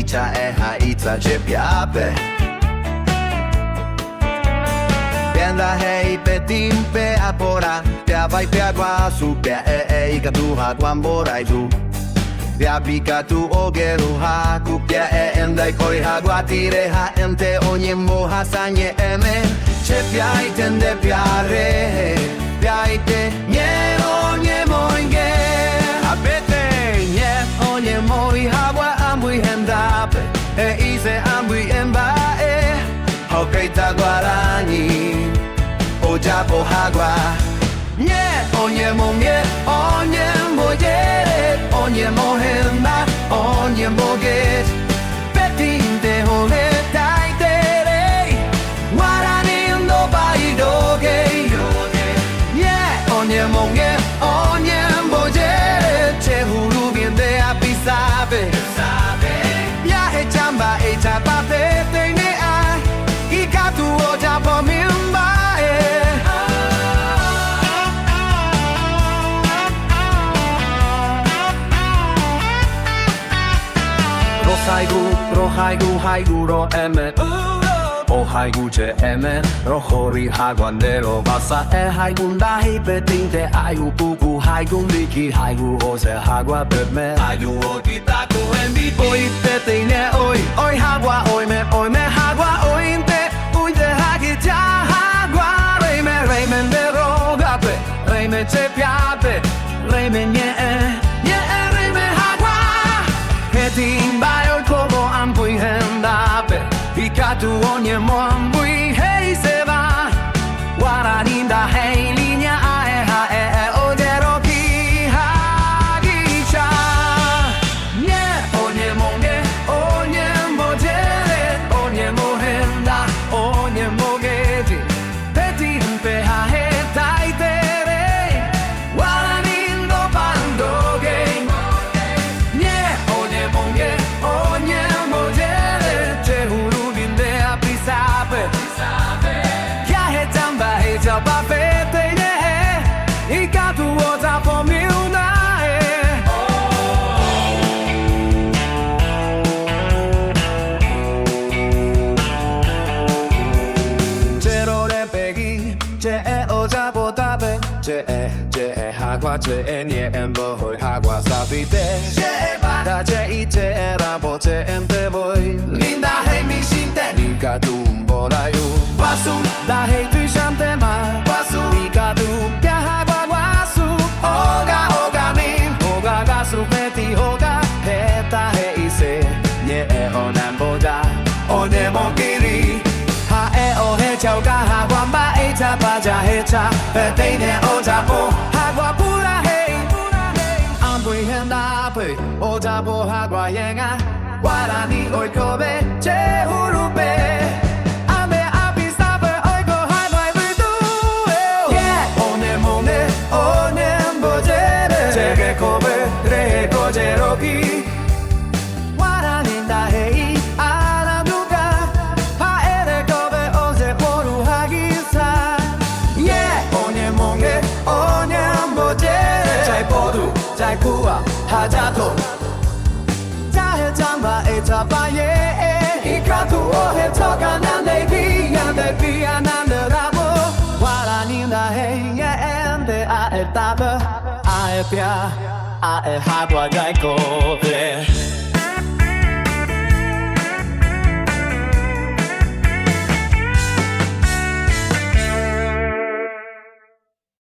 cha e ha itza che piape Pienda hei pe timpe apora Pia vai pia gua su pia i ka tu ha guan borai tu Pia pika tu o geru ha ku pia endai koi ha gua tire ha ente onye mo ha sanye eme Che pia itende piare Pia ite nye onye mo inge Apete nye onye mo i ha gua ambui hendape E ise ambui emba Hokeita guarani O japo hagua Nye onye mo mie Onye mo yere Onye mo hemba Onye mo get Petinte hole taitere Guarani no bai doge Nye onye mo mie Onye mo yere Che huru bien de apisabe Ya he chamba e chapa pete ne ai Ikatu o japo mimba Rohaigu ro eme O haigu che eme Rohori haguandero Basa e haigu ndahi petinte Ayu puku haigu liki Haigu ose hagua peme Haigu o kitaku MVP Oi petine oi hagua oi me hagua ointe Uinte hagi ja hagua Reime de rogape Reime che piape Reime nye reime hagua Hetimba ambui hendape Ikatu onye mo ambui hei se va Guaraninda hei linea ae Odero ki hagicha Nye onye mo jere Onye mo henda Onye mo geti Peti mpe ha he taitere Guaranindo pandoge Nye onye mo Jaba pete ne Ikatu o japo miuna Chero re pegi Che o japo tabe Che hagua che nye embo hoi hagua sapite Che bada che rapo che ente voi Linda hei mi shinte Ikatu mborayu Wasu da hei tu shante ma Wasu Ikatu pia hagua wasu Oga min Oga gasu peti hoga Heta hei se Nye onan boda One mo kiri Ha o he chau ka hagua ma cha pa ja he cha Teine o japo Hagua pura hei Ambui henda pe O japo hagua yenga Guarani oi kobe Che hurupe Ame apisabe oi ko hagua vitu One mbo jere Che kobe re ko jeroki Guarani da hei Ala nuka Ha ere kobe oze poru hagisa Onye mbo jere Chai poru Chai kuwa hajato Jahe jamba e chapa ye Ikatu o he toka nande pi anande rabo Guaraninda he ende a e tabe A e pia A e hagua jai kobe